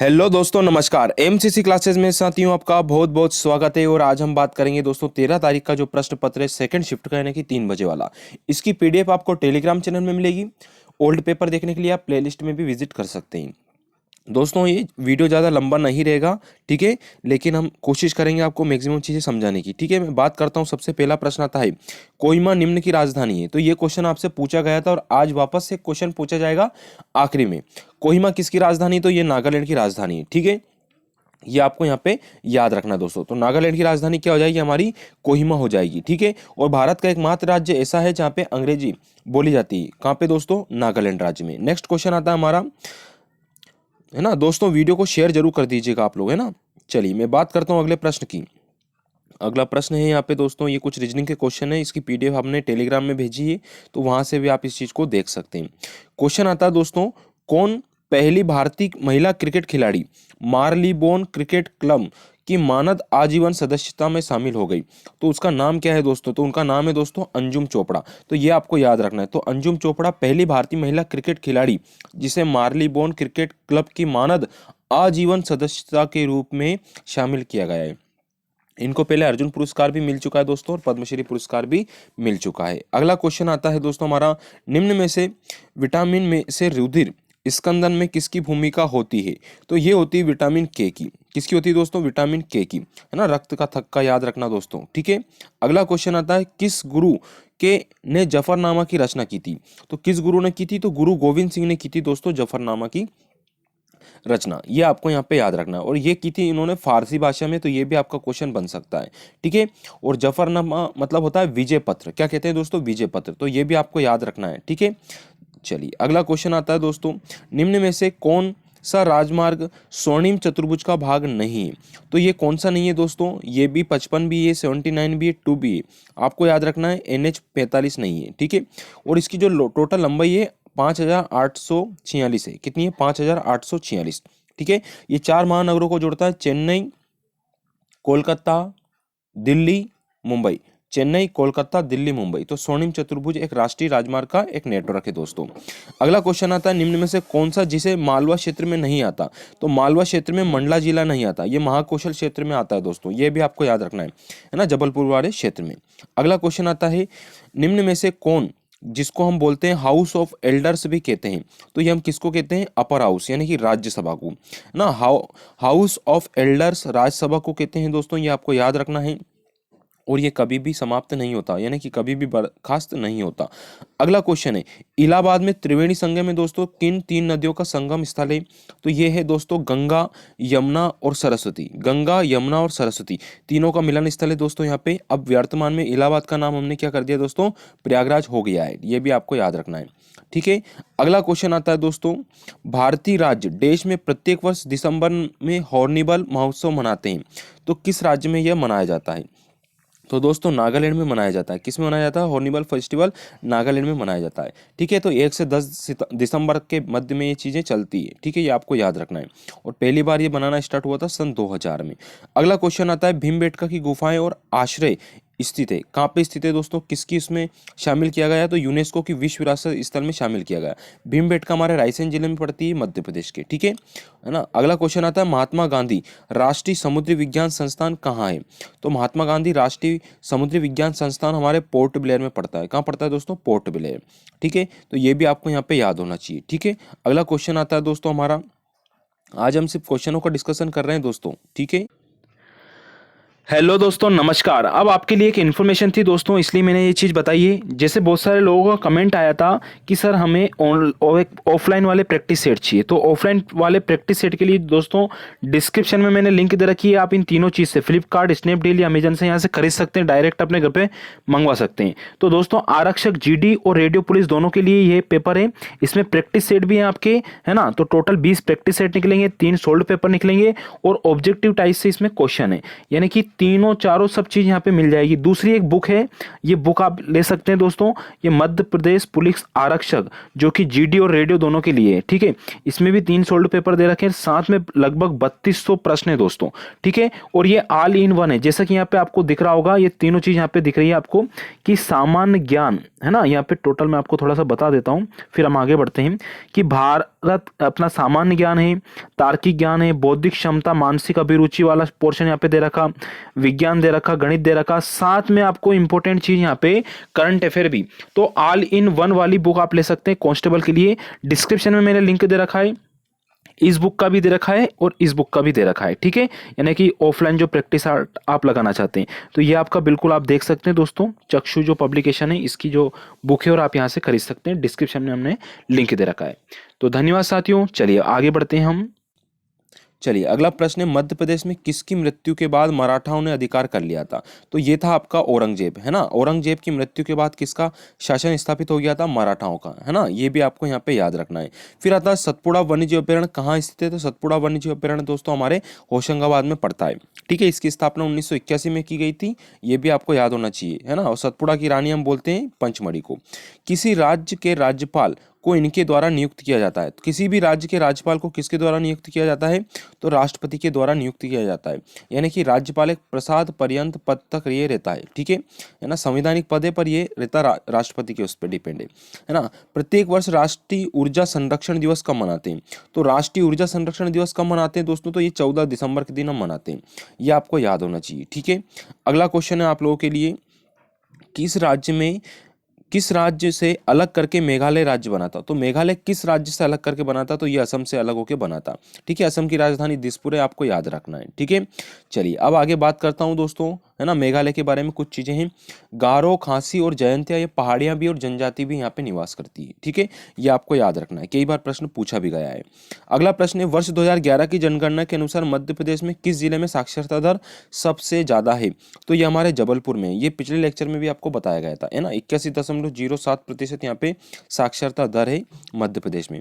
Hello दोस्तों, नमस्कार। MCC classes में साथियों आपका बहुत बहुत स्वागत है। और आज हम बात करेंगे दोस्तों 13 तारीख का जो प्रश्न पत्र है सेकंड शिफ्ट का, यानी कि 3 बजे वाला। इसकी पीडीएफ आपको टेलीग्राम चैनल में मिलेगी। ओल्ड पेपर देखने के लिए आप प्लेलिस्ट में भी विजिट कर सकते हैं। दोस्तों ये वीडियो ज़्यादा लंबा नहीं रहेगा, ठीक है, लेकिन हम कोशिश करेंगे आपको मैक्सिमम चीज़ें समझाने की, ठीक है। मैं बात करता हूँ, सबसे पहला प्रश्न आता है, कोहिमा निम्न की राजधानी है। तो ये क्वेश्चन आपसे पूछा गया था और आज वापस से क्वेश्चन पूछा जाएगा आखिरी में। कोहिमा किसकी राजधानी? तो ये नागालैंड की राजधानी है, ठीक है। ये आपको यहाँ पे याद रखना दोस्तों। तो नागालैंड की राजधानी क्या हो जाएगी? हमारी कोहिमा हो जाएगी, ठीक है। और भारत का एकमात्र राज्य ऐसा है जहाँ पे अंग्रेजी बोली जाती है। कहाँ पे दोस्तों? नागालैंड राज्य में। नेक्स्ट क्वेश्चन आता है हमारा, है ना दोस्तों। वीडियो को शेयर जरूर कर दीजिएगा आप लोग, है ना। चलिए मैं बात करता हूँ अगले प्रश्न की। अगला प्रश्न है यहाँ पे दोस्तों, ये कुछ रीजनिंग के क्वेश्चन है। इसकी पीडीएफ हमने टेलीग्राम में भेजी है, तो वहां से भी आप इस चीज को देख सकते हैं। क्वेश्चन आता है दोस्तों, कौन पहली भारतीय महिला क्रिकेट खिलाड़ी मार्लीबोन क्रिकेट क्लब की मानद आजीवन सदस्यता में शामिल हो गई? तो उसका नाम क्या है दोस्तों? तो उनका नाम है दोस्तों अंजुम चोपड़ा। तो ये आपको याद रखना है। तो अंजुम चोपड़ा पहली भारतीय महिला क्रिकेट खिलाड़ी जिसे मार्लीबोन क्रिकेट क्लब की मानद आजीवन सदस्यता के रूप में शामिल किया गया है। इनको पहले अर्जुन पुरस्कार भी मिल चुका है दोस्तों, और पद्मश्री पुरस्कार भी मिल चुका है। अगला क्वेश्चन आता है दोस्तों हमारा, निम्न में से विटामिन में से रुधिर स्कंदन में किसकी भूमिका होती है? तो ये होती है विटामिन के की। किसकी होती है दोस्तों? विटामिन के की, है ना। रक्त का थक्का याद रखना दोस्तों, ठीक है। अगला क्वेश्चन आता है, किस गुरु के ने जफरनामा की रचना की थी? तो किस गुरु ने की थी? तो गुरु गोविंद सिंह ने की थी दोस्तों जफरनामा की रचना। ये आपको यहाँ पे याद रखना है। और ये की थी इन्होंने फारसी भाषा में, तो ये भी आपका क्वेश्चन बन सकता है, ठीक है। और जफरनामा मतलब होता है विजय पत्र। क्या कहते हैं दोस्तों? विजय पत्र। तो ये भी आपको याद रखना है, ठीक है। चलिए अगला क्वेश्चन आता है दोस्तों, निम्न में से कौन सा राजमार्ग स्वर्णिम चतुर्भुज का भाग नहीं है? तो ये कौन सा नहीं है दोस्तों? ये भी 55 भी है, 79 भी है, 2 भी है। आपको याद रखना है NH 45 नहीं है, ठीक है। और इसकी जो टोटल लंबाई है 5846 है। कितनी है? 5846, ठीक है। ये 4 महानगरों को जोड़ता है, चेन्नई, कोलकाता, दिल्ली, मुंबई। चेन्नई, कोलकाता, दिल्ली, मुंबई। तो स्वर्णिम चतुर्भुज एक राष्ट्रीय राजमार्ग का एक नेटवर्क है दोस्तों। अगला क्वेश्चन आता है, निम्न में से कौन सा जिसे मालवा क्षेत्र में नहीं आता? तो मालवा क्षेत्र में मंडला जिला नहीं आता, ये महाकौशल क्षेत्र में आता है दोस्तों। ये भी आपको याद रखना है ना, जबलपुर वाले क्षेत्र में। अगला क्वेश्चन आता है, निम्न में से कौन जिसको हम बोलते हैं हाउस ऑफ एल्डर्स भी कहते हैं? तो ये हम किसको कहते हैं? अपर हाउस, यानी कि राज्यसभा को ना। हाउस ऑफ एल्डर्स राज्यसभा को कहते हैं दोस्तों। ये आपको याद रखना है। और ये कभी भी समाप्त नहीं होता, यानी कि कभी भी बर्खास्त नहीं होता। अगला क्वेश्चन है, इलाहाबाद में त्रिवेणी संगम में दोस्तों किन 3 नदियों का संगम स्थल है? तो ये है दोस्तों गंगा, यमुना और सरस्वती। गंगा, यमुना और सरस्वती तीनों का मिलन स्थल है दोस्तों यहाँ पे। अब वर्तमान में इलाहाबाद का नाम हमने क्या कर दिया दोस्तों? प्रयागराज हो गया है। ये भी आपको याद रखना है, ठीक है। अगला क्वेश्चन आता है दोस्तों, भारतीय राज्य देश में प्रत्येक वर्ष दिसंबर में हॉर्निबल महोत्सव मनाते हैं। तो किस राज्य में यह मनाया जाता है? तो दोस्तों नागालैंड में मनाया जाता है। किस में मनाया जाता है? हॉर्निबल फेस्टिवल नागालैंड में मनाया जाता है, ठीक है। तो 1 से 10 दिसंबर के मध्य में ये चीज़ें चलती है, ठीक है। ये आपको याद रखना है। और पहली बार ये बनाना स्टार्ट हुआ था सन 2000 में। अगला क्वेश्चन आता है, भीमबेटका की गुफाएं और आश्रय स्थित है। कहाँ पे स्थित है दोस्तों? किसकी इसमें शामिल किया गया है? तो यूनेस्को की विश्व विरासत स्थल में शामिल किया गया। भीमबेटका हमारे रायसेन जिले में पड़ती है, मध्य प्रदेश के, ठीक है ना। अगला क्वेश्चन आता है, महात्मा गांधी राष्ट्रीय समुद्री विज्ञान संस्थान कहाँ है? तो महात्मा गांधी राष्ट्रीय समुद्री विज्ञान संस्थान हमारे पोर्ट ब्लेयर में पड़ता है। कहाँ पड़ता है दोस्तों? पोर्ट ब्लेयर, ठीक है। तो ये भी आपको यहाँ पे याद होना चाहिए, ठीक है। अगला क्वेश्चन आता है दोस्तों हमारा, आज हम सिर्फ क्वेश्चनों का डिस्कशन कर रहे हैं दोस्तों, ठीक है। हेलो दोस्तों, नमस्कार। अब आपके लिए एक इन्फॉर्मेशन थी दोस्तों, इसलिए मैंने ये चीज़ बताई है। जैसे बहुत सारे लोगों का कमेंट आया था कि सर हमें ऑफलाइन वाले प्रैक्टिस सेट चाहिए। तो ऑफलाइन वाले प्रैक्टिस सेट के लिए दोस्तों डिस्क्रिप्शन में मैंने लिंक दे रखी है। आप इन तीनों चीज़ से फ्लिपकार्ट, स्नैपडील या अमेजन से यहाँ से खरीद सकते हैं, डायरेक्ट अपने घर पे मंगवा सकते हैं। तो दोस्तों आरक्षक, GD और रेडियो पुलिस दोनों के लिए ये पेपर है। इसमें प्रैक्टिस सेट भी हैं आपके, है ना। तो टोटल 20 प्रैक्टिस सेट निकलेंगे, 3 सोल्ड पेपर निकलेंगे और ऑब्जेक्टिव टाइप से इसमें क्वेश्चन है, यानी कि तीनों चारों सब चीज यहाँ पे मिल जाएगी। दूसरी एक बुक है, ये बुक आप ले सकते हैं दोस्तों। ये मध्य प्रदेश पुलिस आरक्षक, जो कि GD और रेडियो दोनों के लिए है, ठीक है। इसमें भी 3 सोल्ड पेपर दे रखे हैं, साथ में लगभग 3200 प्रश्न है दोस्तों, ठीक है। और ये ऑल इन वन है, जैसा कि यहाँ पे आपको दिख रहा होगा। ये तीनों चीज यहाँ पे दिख रही है आपको कि सामान्य ज्ञान, है ना। यहाँ पे टोटल मैं आपको थोड़ा सा बता देता हूँ, फिर हम आगे बढ़ते हैं कि अपना सामान्य ज्ञान है, तार्किक ज्ञान है, बौद्धिक क्षमता, मानसिक अभिरुचि वाला पोर्शन यहाँ पे दे रखा, विज्ञान दे रखा, गणित दे रखा, साथ में आपको इंपॉर्टेंट चीज यहाँ पे करंट अफेयर भी। तो ऑल इन वन वाली बुक आप ले सकते हैं कांस्टेबल के लिए। डिस्क्रिप्शन में मैंने लिंक दे रखा है, इस बुक का भी दे रखा है और इस बुक का भी दे रखा है, ठीक है। यानी कि ऑफलाइन जो प्रैक्टिस आप लगाना चाहते हैं तो ये आपका बिल्कुल आप देख सकते हैं दोस्तों। चक्षु जो पब्लिकेशन है इसकी जो बुक है और आप यहाँ से खरीद सकते हैं, डिस्क्रिप्शन में हमने लिंक दे रखा है। तो धन्यवाद साथियों, चलिए आगे बढ़ते हैं हम। चलिए अगला प्रश्न है, मध्य प्रदेश में किसकी मृत्यु के बाद मराठाओं ने अधिकार कर लिया था? तो ये था आपका औरंगजेब, है ना। औरंगजेब की मृत्यु के बाद किसका शासन स्थापित हो गया था? मराठाओं का, है ना। ये भी आपको यहाँ पे याद रखना है। फिर आता है सतपुड़ा वन्यजीव अभ्यारण्य कहाँ स्थित है? तो सतपुड़ा वन्यजीव अभ्यारण्य दोस्तों हमारे होशंगाबाद में पड़ता है, ठीक है। इसकी स्थापना 1981 में की गई थी, ये भी आपको याद होना चाहिए, है ना। और सतपुड़ा की रानी हम बोलते हैं पंचमढ़ी को। किसी राज्य के राज्यपाल को इनके द्वारा नियुक्त किया जाता है। तो किसी भी राज्य के राज्यपाल को किसके द्वारा नियुक्त किया जाता है? तो राष्ट्रपति के द्वारा नियुक्त किया जाता है। यानी कि राज्यपाल एक प्रसाद पर्यंत पद तक ये रहता है, ठीक है ना। संवैधानिक पद है पर ये रहता राष्ट्रपति के उस पर डिपेंड है ना। प्रत्येक वर्ष राष्ट्रीय ऊर्जा संरक्षण दिवस कब मनाते हैं? तो राष्ट्रीय ऊर्जा संरक्षण दिवस कब मनाते हैं दोस्तों? तो ये 14 दिसंबर के दिन हम मनाते हैं, ये आपको याद होना चाहिए, ठीक है। अगला क्वेश्चन है आप लोगों के लिए, किस राज्य से अलग करके मेघालय राज्य बना था? तो मेघालय किस राज्य से अलग करके बना था? तो ये असम से अलग होकर बना था, ठीक है। असम की राजधानी दिसपुर है, आपको याद रखना है, ठीक है। चलिए अब आगे बात करता हूँ दोस्तों, है ना। मेघालय के बारे में कुछ चीजें हैं। गारो, खासी और जयंतिया ये पहाड़ियां भी और जनजाति भी यहाँ पे निवास करती है, ठीक है। ये आपको याद रखना है, कई बार प्रश्न पूछा भी गया है। अगला प्रश्न है, वर्ष 2011 की जनगणना के अनुसार मध्य प्रदेश में किस जिले में साक्षरता दर सबसे ज्यादा है? तो ये हमारे जबलपुर में है। ये पिछले लेक्चर में भी आपको बताया गया था, है ना। 81.07% यहाँ पे साक्षरता दर है मध्य प्रदेश में।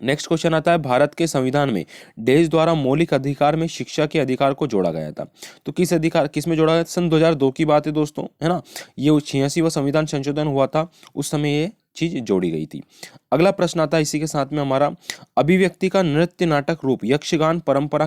नेक्स्ट क्वेश्चन आता है, भारत के संविधान में देश द्वारा मौलिक अधिकार में शिक्षा के अधिकार को जोड़ा गया था। तो किस में जोड़ा गया? सन 2002 की बात है दोस्तों, है ना। ये 86वां संविधान संशोधन हुआ था, उस समय ये चीज जोड़ी गई थी। अगला प्रश्न आता है इसी के साथ में हमारा, अभिव्यक्ति का नृत्य नाटक रूप यक्षगान परंपरा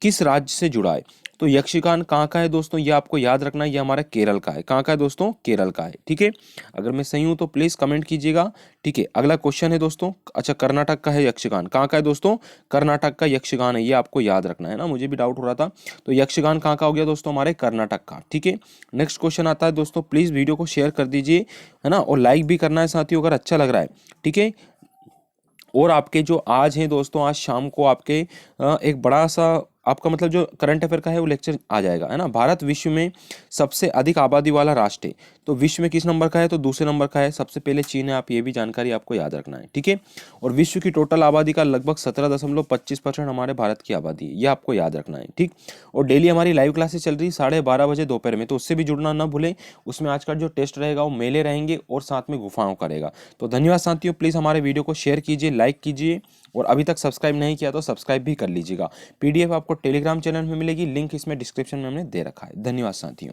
किस राज्य से जुड़ा है? तो यक्षगान कहाँ का है दोस्तों? ये आपको याद रखना है, ये हमारा केरल का है। कहाँ का है दोस्तों? केरल का है, ठीक है। अगर मैं सही हूं तो प्लीज कमेंट कीजिएगा, ठीक है। अगला क्वेश्चन है दोस्तों, अच्छा कर्नाटक का है यक्षगान। कहाँ का है दोस्तों? कर्नाटक का यक्षगान है, ये आपको याद रखना है ना, मुझे भी डाउट हो रहा था। तो यक्षगान कहाँ का हो गया दोस्तों? हमारे कर्नाटक का, ठीक है। नेक्स्ट क्वेश्चन आता है दोस्तों, प्लीज वीडियो को शेयर कर दीजिए, है ना, और लाइक भी करना है साथियों अगर अच्छा लग रहा है, ठीक है। और आपके जो आज हैं दोस्तों, आज शाम को आपके एक बड़ा सा आपका मतलब जो करंट अफेयर का है वो लेक्चर आ जाएगा, है ना। भारत विश्व में सबसे अधिक आबादी वाला राष्ट्र है। तो विश्व में किस नंबर का है? तो दूसरे नंबर का है, सबसे पहले चीन है। आप ये भी जानकारी आपको याद रखना है, ठीक है। और विश्व की टोटल आबादी का लगभग 17.25% हमारे भारत की आबादी है, ये आपको याद रखना है, ठीक। और डेली हमारी लाइव क्लासेस चल रही है 12:30 बजे दोपहर में, तो उससे भी जुड़ना ना भूलें। उसमें आज का जो टेस्ट रहेगा वो मेले रहेंगे और साथ में गुफाओं का रहेगा। तो धन्यवाद साथियों, प्लीज़ हमारे वीडियो को शेयर कीजिए, लाइक कीजिए, और अभी तक सब्सक्राइब नहीं किया तो सब्सक्राइब भी कर लीजिएगा। पीडीएफ आपको टेलीग्राम चैनल में मिलेगी, लिंक इसमें डिस्क्रिप्शन में हमने दे रखा है। धन्यवाद साथियों।